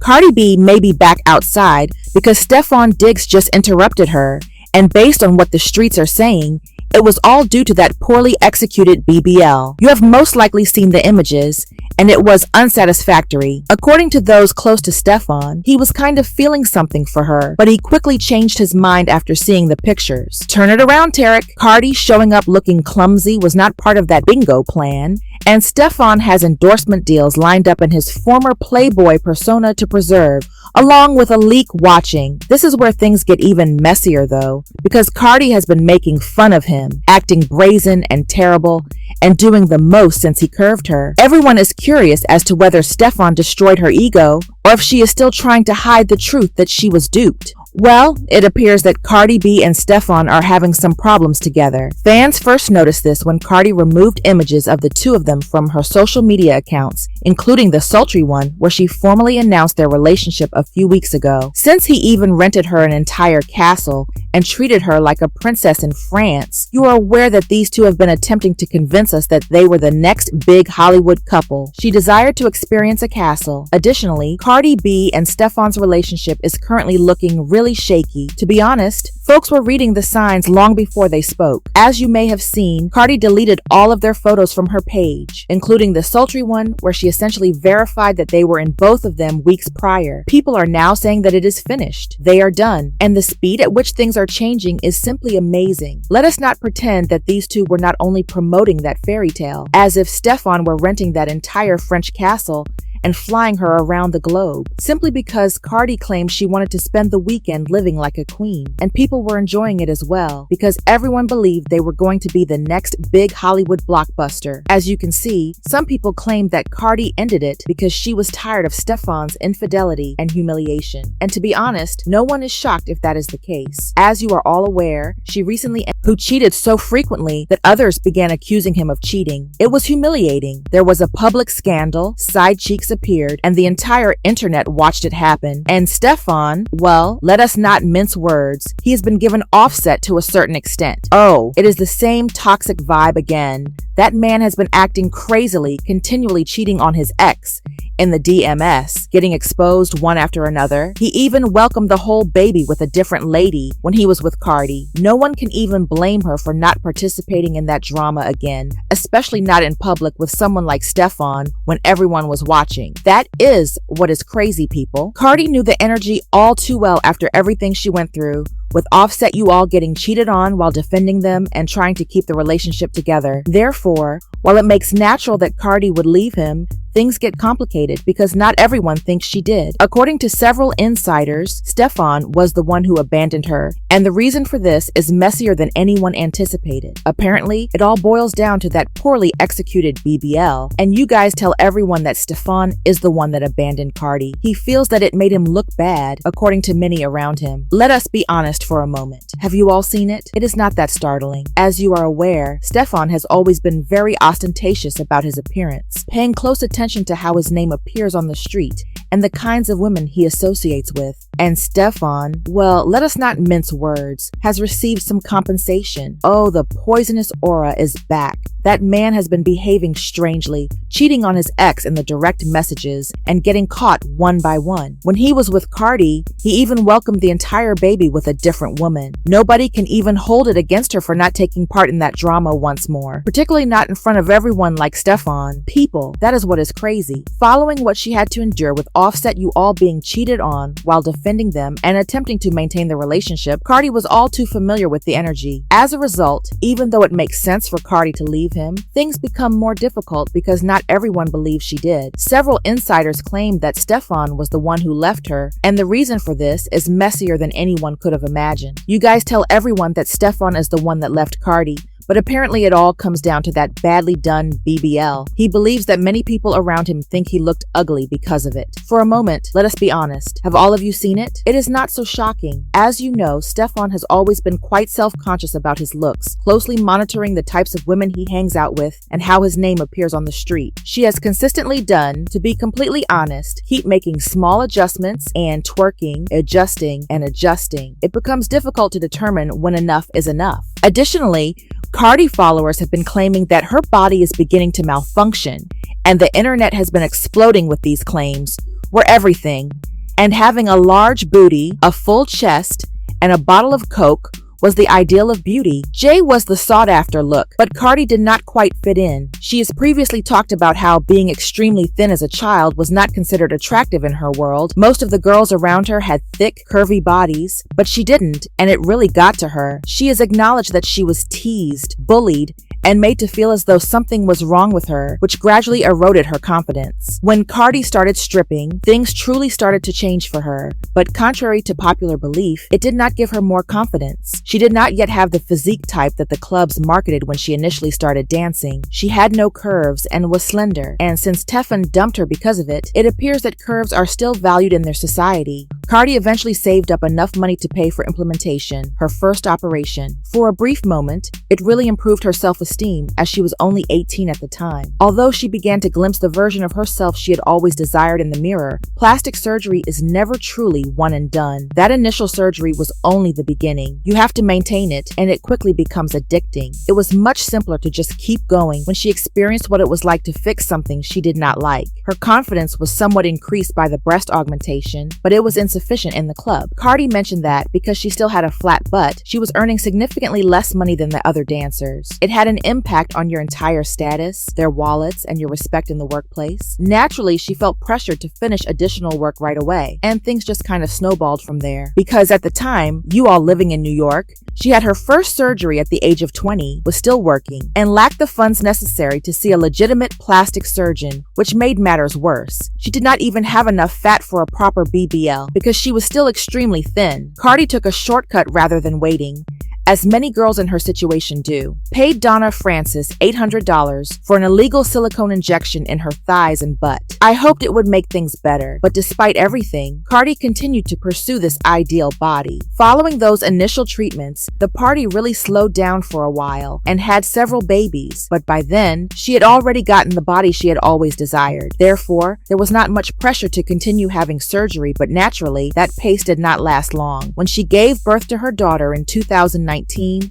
Cardi B may be back outside because Stefon Diggs just interrupted her, and based on what the streets are saying, it was all due to that poorly executed BBL. You have most likely seen the images, and it was unsatisfactory. According to those close to Stefon, he was kind of feeling something for her, but he quickly changed his mind after seeing the pictures. Turn it around, Tarek. Cardi showing up looking clumsy was not part of that bingo plan, and Stefon has endorsement deals lined up in his former Playboy persona to preserve, along with a leak watching. This is where things get even messier though, because Cardi has been making fun of him, acting brazen and terrible, and doing the most since he curved her. Everyone is curious as to whether Stefon destroyed her ego, or if she is still trying to hide the truth that she was duped. Well, it appears that Cardi B and Stefon are having some problems together. Fans first noticed this when Cardi removed images of the two of them from her social media accounts, including the sultry one where she formally announced their relationship a few weeks ago. Since he even rented her an entire castle and treated her like a princess in France, you are aware that these two have been attempting to convince us that they were the next big Hollywood couple. She desired to experience a castle. Additionally, Cardi B and Stefon's relationship is currently looking really shaky. To be honest, folks were reading the signs long before they spoke. As you may have seen, Cardi deleted all of their photos from her page, including the sultry one where she essentially verified that they were in both of them weeks prior. People are now saying that it is finished. They are done. And the speed at which things are changing is simply amazing. Let us not pretend that these two were not only promoting that fairy tale, as if Stefon were renting that entire French castle and flying her around the globe, simply because Cardi claimed she wanted to spend the weekend living like a queen. And people were enjoying it as well, because everyone believed they were going to be the next big Hollywood blockbuster. As you can see, some people claimed that Cardi ended it because she was tired of Stefon's infidelity and humiliation. And to be honest, no one is shocked if that is the case. As you are all aware, she recently who cheated so frequently that others began accusing him of cheating. It was humiliating. There was a public scandal, side cheeks appeared, and the entire internet watched it happen. And Stefon, well, let us not mince words. He has been given offset to a certain extent. Oh, it is the same toxic vibe again. That man has been acting crazily, continually cheating on his ex in the DMS, getting exposed one after another. He even welcomed the whole baby with a different lady when he was with Cardi. No one can even blame her for not participating in that drama again, especially not in public with someone like Stefon when everyone was watching. That is what is crazy, people. Cardi knew the energy all too well after everything she went through, with Offset you all getting cheated on while defending them and trying to keep the relationship together. Therefore, while it makes natural that Cardi would leave him, things get complicated because not everyone thinks she did. According to several insiders, Stefon was the one who abandoned her, and the reason for this is messier than anyone anticipated. Apparently, it all boils down to that poorly executed BBL, and you guys tell everyone that Stefon is the one that abandoned Cardi. He feels that it made him look bad, according to many around him. Let us be honest for a moment. Have you all seen it? It is not that startling. As you are aware, Stefon has always been very ostentatious about his appearance, paying close attention to how his name appears on the street and the kinds of women he associates with. And Stefon, well, let us not mince words, has received some compensation. Oh, the poisonous aura is back. That man has been behaving strangely, cheating on his ex in the direct messages and getting caught one by one. When he was with Cardi, he even welcomed the entire baby with a different woman. Nobody can even hold it against her for not taking part in that drama once more, particularly not in front of everyone like Stefon. People, that is what is crazy. Following what she had to endure with Offset you all being cheated on while defending them and attempting to maintain the relationship, Cardi was all too familiar with the energy. As a result, even though it makes sense for Cardi to leave him, things become more difficult because not everyone believes she did. Several insiders claimed that Stefon was the one who left her, and the reason for this is messier than anyone could have imagined. You guys tell everyone that Stefon is the one that left Cardi, but apparently it all comes down to that badly done BBL. He believes that many people around him think he looked ugly because of it. For a moment, let us be honest. Have all of you seen it? It is not so shocking. As you know, Stefon has always been quite self-conscious about his looks, closely monitoring the types of women he hangs out with and how his name appears on the street. She has consistently done, to be completely honest, keep making small adjustments and twerking, adjusting, and adjusting. It becomes difficult to determine when enough is enough. Additionally, Cardi followers have been claiming that her body is beginning to malfunction, and the internet has been exploding with these claims, where everything, And having a large booty, a full chest, and a bottle of Coke was the ideal of beauty. Jay was the sought-after look, but Cardi did not quite fit in. She has previously talked about how being extremely thin as a child was not considered attractive in her world. Most of the girls around her had thick, curvy bodies, but she didn't, and it really got to her. She has acknowledged that she was teased, bullied, and made to feel as though something was wrong with her, which gradually eroded her confidence. When Cardi started stripping, things truly started to change for her, but contrary to popular belief, it did not give her more confidence. She did not yet have the physique type that the clubs marketed when she initially started dancing. She had no curves and was slender, and since Stefon dumped her because of it, it appears that curves are still valued in their society. Cardi eventually saved up enough money to pay for implementation, her first operation. For a brief moment, it really improved her self-esteem as she was only 18 at the time. Although she began to glimpse the version of herself she had always desired in the mirror, plastic surgery is never truly one and done. That initial surgery was only the beginning. You have to maintain it, and it quickly becomes addicting. It was much simpler to just keep going when she experienced what it was like to fix something she did not like. Her confidence was somewhat increased by the breast augmentation, but it was insufficient in the club. Cardi mentioned that because she still had a flat butt, she was earning significantly less money than the other dancers. It had an impact on your entire status, their wallets, and your respect in the workplace. Naturally, she felt pressured to finish additional work right away, and things just kind of snowballed from there. Because at the time, you all living in New York, she had her first surgery at the age of 20, was still working, and lacked the funds necessary to see a legitimate plastic surgeon, which made matters worse. She did not even have enough fat for a proper BBL because she was still extremely thin. Cardi took a shortcut rather than waiting, as many girls in her situation do. Paid Donna Francis $800 for an illegal silicone injection in her thighs and butt. I hoped it would make things better, but despite everything, Cardi continued to pursue this ideal body. Following those initial treatments, the party really slowed down for a while and had several babies, but by then, she had already gotten the body she had always desired. Therefore, there was not much pressure to continue having surgery, but naturally, that pace did not last long. When she gave birth to her daughter in 2019,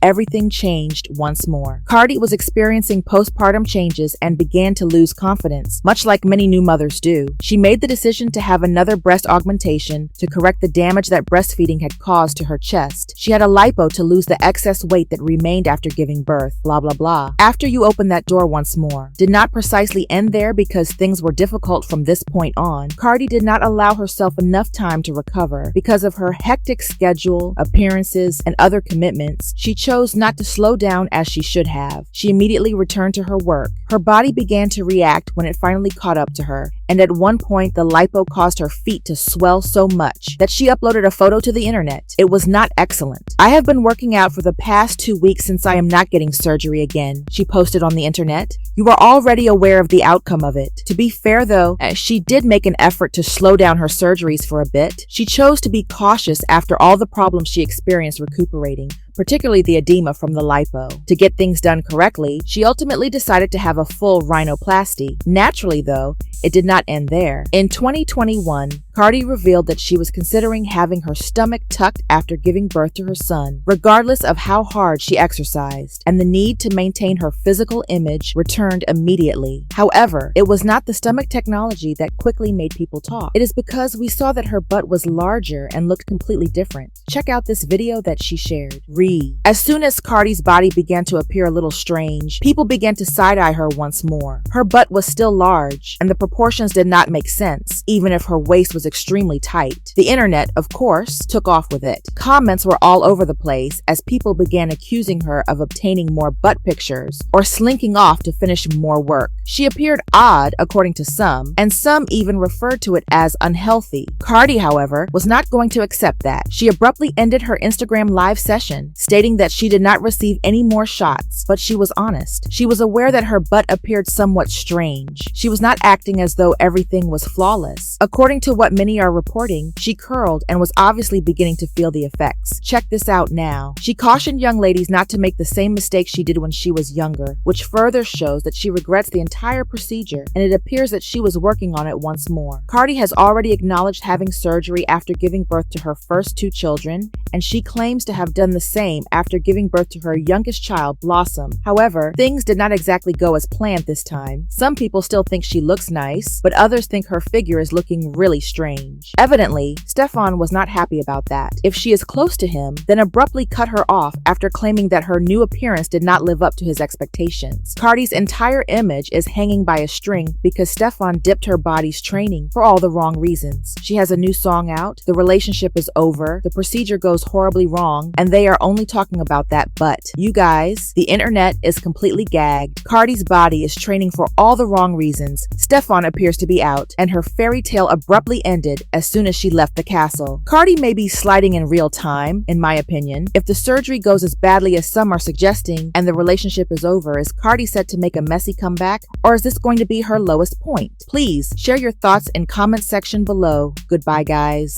everything changed once more. Cardi was experiencing postpartum changes and began to lose confidence, much like many new mothers do. She made the decision to have another breast augmentation to correct the damage that breastfeeding had caused to her chest. She had a lipo to lose the excess weight that remained after giving birth, blah blah blah. After you open that door once more, did not precisely end there because things were difficult from this point on. Cardi did not allow herself enough time to recover. Because of her hectic schedule, appearances, and other commitments, she chose not to slow down as she should have. She immediately returned to her work. Her body began to react when it finally caught up to her, and at one point the lipo caused her feet to swell so much that she uploaded a photo to the internet. It was not excellent. I have been working out for the past 2 weeks since I am not getting surgery again, she posted on the internet. You are already aware of the outcome of it. To be fair though, she did make an effort to slow down her surgeries for a bit. She chose to be cautious after all the problems she experienced recuperating, particularly the edema from the lipo. To get things done correctly, she ultimately decided to have a full rhinoplasty. Naturally though, it did not end there. In 2021, Cardi revealed that she was considering having her stomach tucked after giving birth to her son, regardless of how hard she exercised, and the need to maintain her physical image returned immediately. However, it was not the stomach technology that quickly made people talk. It is because we saw that her butt was larger and looked completely different. Check out this video that she shared. As soon as Cardi's body began to appear a little strange, people began to side-eye her once more. Her butt was still large, and the proportions did not make sense, even if her waist was extremely tight. The internet, of course, took off with it. Comments were all over the place as people began accusing her of obtaining more butt pictures or slinking off to finish more work. She appeared odd, according to some, and some even referred to it as unhealthy. Cardi, however, was not going to accept that. She abruptly ended her Instagram live session, stating that she did not receive any more shots, but she was honest. She was aware that her butt appeared somewhat strange. She was not acting as though everything was flawless. According to what many are reporting, she curled and was obviously beginning to feel the effects. Check this out now. She cautioned young ladies not to make the same mistake she did when she was younger, which further shows that she regrets the entire procedure, and it appears that she was working on it once more. Cardi has already acknowledged having surgery after giving birth to her first 2 children, and she claims to have done the same after giving birth to her youngest child, Blossom. However, things did not exactly go as planned this time. Some people still think she looks nice, but others think her figure is looking really strange. Evidently, Stefon was not happy about that. If she is close to him, then abruptly cut her off after claiming that her new appearance did not live up to his expectations. Cardi's entire image is hanging by a string because Stefon dipped her body's training for all the wrong reasons. She has a new song out, the relationship is over, the procedure goes horribly wrong, and they are only talking about that. But you guys, the internet is completely gagged. Cardi's body is training for all the wrong reasons. Stefon appears to be out, and her fairy tale abruptly ended as soon as she left the castle. Cardi may be sliding in real time, in my opinion. If the surgery goes as badly as some are suggesting and the relationship is over, is Cardi set to make a messy comeback, or is this going to be her lowest point? Please share your thoughts in comment section below. Goodbye, guys.